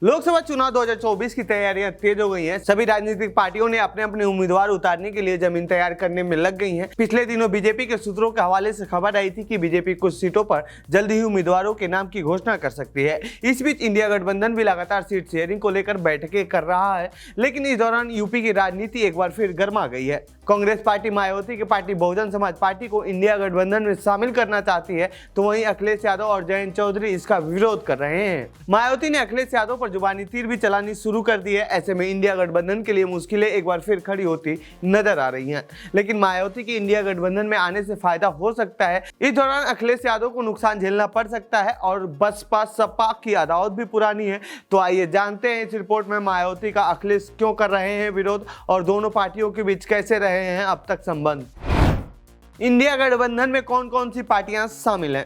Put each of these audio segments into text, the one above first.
लोकसभा चुनाव 2024 की तैयारियां तेज हो गई हैं। सभी राजनीतिक पार्टियों ने अपने अपने उम्मीदवार उतारने के लिए जमीन तैयार करने में लग गई हैं। पिछले दिनों बीजेपी के सूत्रों के हवाले से खबर आई थी कि बीजेपी कुछ सीटों पर जल्द ही उम्मीदवारों के नाम की घोषणा कर सकती है। इस बीच इंडिया गठबंधन भी लगातार सीट शेयरिंग को लेकर बैठकें कर रहा है, लेकिन इस दौरान यूपी की राजनीति एक बार फिर गर्मा गई है। कांग्रेस पार्टी मायावती की पार्टी बहुजन समाज पार्टी को इंडिया गठबंधन में शामिल करना चाहती है, तो वहीं अखिलेश यादव और जयंत चौधरी इसका विरोध कर रहे हैं। मायावती ने अखिलेश यादव पर जुबानी तीर भी चलानी शुरू कर दी है। ऐसे में इंडिया गठबंधन के लिए मुश्किलें एक बार फिर खड़ी होती नजर आ रही हैं। लेकिन मायावती की इंडिया गठबंधन में आने से फायदा हो सकता है। इस दौरान अखिलेश यादव को नुकसान झेलना पड़ सकता है और बसपा सपा की अदावत भी पुरानी है। तो आइए जानते हैं इस रिपोर्ट में मायावती का अखिलेश क्यों कर रहे हैं विरोध और दोनों पार्टियों के बीच कैसे रहे हैं अब तक संबंध। इंडिया गठबंधन में कौन कौन सी पार्टियां शामिल हैं?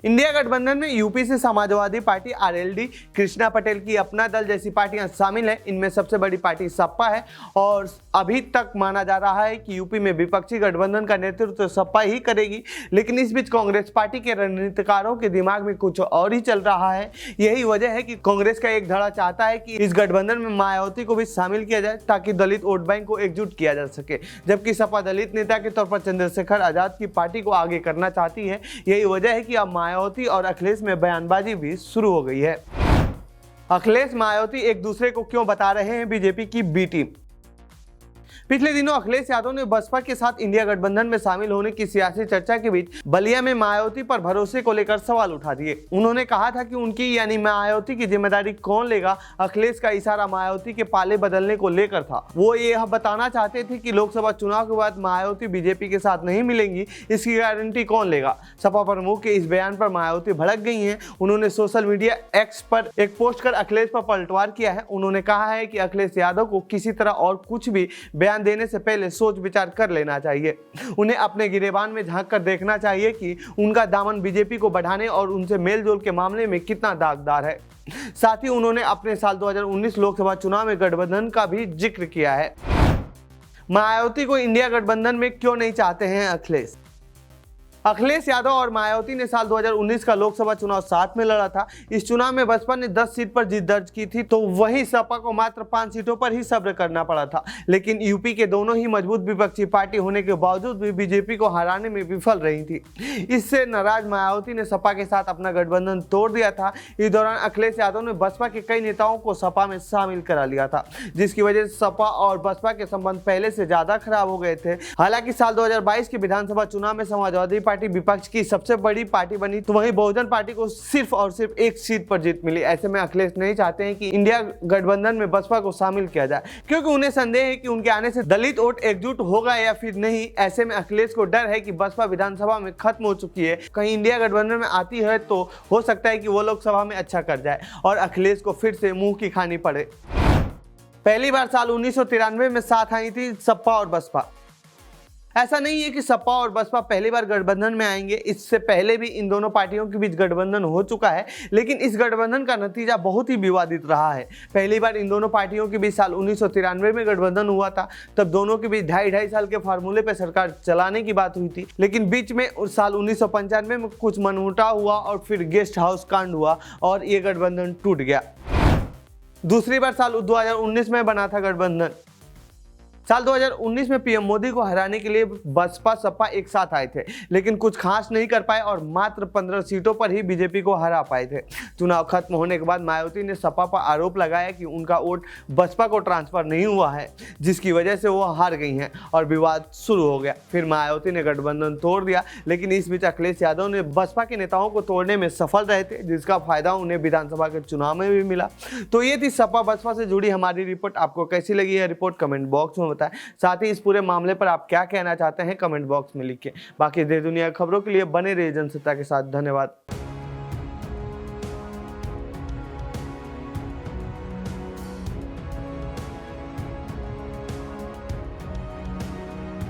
इंडिया गठबंधन में यूपी से समाजवादी पार्टी, आरएलडी, कृष्णा पटेल की अपना दल जैसी पार्टियां शामिल हैं। इनमें सबसे बड़ी पार्टी सपा है और अभी तक माना जा रहा है कि यूपी में विपक्षी गठबंधन का नेतृत्व तो सपा ही करेगी। लेकिन इस बीच कांग्रेस पार्टी के रणनीतिकारों के दिमाग में कुछ और ही चल रहा है। यही वजह है कि कांग्रेस का एक धड़ा चाहता है कि इस गठबंधन में मायावती को भी शामिल किया जाए ताकि दलित वोट बैंक को एकजुट किया जा सके, जबकि सपा दलित नेता के तौर पर चंद्रशेखर आजाद की पार्टी को आगे करना चाहती है। यही वजह है कि अब मायावती और अखिलेश में बयानबाजी भी शुरू हो गई है। अखिलेश मायावती एक दूसरे को क्यों बता रहे हैं बीजेपी की बी टीम? पिछले दिनों अखिलेश यादव ने बसपा के साथ इंडिया गठबंधन में शामिल होने की सियासी चर्चा के बीच बलिया में मायावती पर भरोसे को लेकर सवाल उठा दिए। उन्होंने कहा था कि उनकी यानी मायावती की जिम्मेदारी कौन लेगा। अखिलेश का इशारा मायावती के पाले बदलने को लेकर था। वो यह बताना चाहते थे कि लोकसभा चुनाव के बाद मायावती बीजेपी के साथ नहीं मिलेंगी, इसकी गारंटी कौन लेगा। सपा प्रमुख के इस बयान पर मायावती भड़क गई हैं। उन्होंने सोशल मीडिया एक्स पर एक पोस्ट कर अखिलेश पर पलटवार किया है। उन्होंने कहा है कि अखिलेश यादव को किसी तरह और कुछ भी बयान देने से पहले सोच विचार कर लेना चाहिए। उन्हें अपने गिरेबान में झांक कर देखना चाहिए कि उनका दामन बीजेपी को बढ़ाने और उनसे मेलजोल के मामले में कितना दागदार है। साथ ही उन्होंने अपने साल 2019 लोकसभा चुनाव में गठबंधन का भी जिक्र किया है। मायावती को इंडिया गठबंधन में क्यों नहीं चाहते हैं अखिलेश? अखिलेश यादव और मायावती ने साल 2019 का लोकसभा चुनाव साथ में लड़ा था। इस चुनाव में बसपा ने 10 सीट पर जीत दर्ज की थी, तो वहीं सपा को मात्र 5 सीटों पर ही सब्र करना पड़ा था। लेकिन यूपी के दोनों ही मजबूत विपक्षी पार्टी होने के बावजूद भी बीजेपी को हराने में विफल रही थी। इससे नाराज मायावती ने सपा के साथ अपना गठबंधन तोड़ दिया था। इस दौरान अखिलेश यादव ने बसपा के कई नेताओं को सपा में शामिल करा लिया था, जिसकी वजह से सपा और बसपा के संबंध पहले से ज्यादा खराब हो गए थे। हालांकि साल 2022 के विधानसभा चुनाव में समाजवादी पार्टी विपक्ष की सबसे बड़ी पार्टी बनी, तो वहीं बहुजन पार्टी को सिर्फ और सिर्फ एक सीट पर जीत मिली। ऐसे में अखिलेश नहीं चाहते हैं कि इंडिया गठबंधन में बसपा को शामिल किया जाए, क्योंकि उन्हें संदेह है कि उनके आने से दलित वोट एकजुट होगा या फिर नहीं। ऐसे में अखिलेश को डर है कि बसपा विधानसभा में खत्म हो चुकी है, कहीं इंडिया गठबंधन में आती है तो हो सकता है कि वो लोकसभा में अच्छा कर जाए और अखिलेश को फिर से मुंह की खानी पड़े। पहली बार साल 1993 में साथ आई थी सपा और बसपा। ऐसा नहीं है कि सपा और बसपा पहली बार गठबंधन में आएंगे। इससे पहले भी इन दोनों पार्टियों के बीच गठबंधन हो चुका है, लेकिन इस गठबंधन का नतीजा बहुत ही विवादित रहा है। पहली बार इन दोनों पार्टियों के बीच साल 1993 में गठबंधन हुआ था। तब दोनों के बीच 2.5 साल के फार्मूले पर सरकार चलाने की बात हुई थी, लेकिन बीच में साल 1995 में कुछ मनमुटाव हुआ और फिर गेस्ट हाउस कांड हुआ और ये गठबंधन टूट गया। दूसरी बार साल 2019 में बना था गठबंधन। साल 2019 में पीएम मोदी को हराने के लिए बसपा सपा एक साथ आए थे, लेकिन कुछ खास नहीं कर पाए और मात्र 15 सीटों पर ही बीजेपी को हरा पाए थे। चुनाव खत्म होने के बाद मायावती ने सपा पर आरोप लगाया कि उनका वोट बसपा को ट्रांसफर नहीं हुआ है, जिसकी वजह से वो हार गई हैं और विवाद शुरू हो गया। फिर मायावती ने गठबंधन तोड़ दिया, लेकिन इस बीच अखिलेश यादव ने बसपा के नेताओं को तोड़ने में सफल रहे थे, जिसका फायदा उन्हें विधानसभा के चुनाव में भी मिला। तो ये थी सपा बसपा से जुड़ी हमारी रिपोर्ट। आपको कैसी लगी है रिपोर्ट कमेंट बॉक्स में बताएं। साथ ही इस पूरे मामले पर आप क्या कहना चाहते हैं कमेंट बॉक्स में लिखिए। बाकी देश दुनिया की खबरों के लिए बने रहिए जनसत्ता के साथ। धन्यवाद।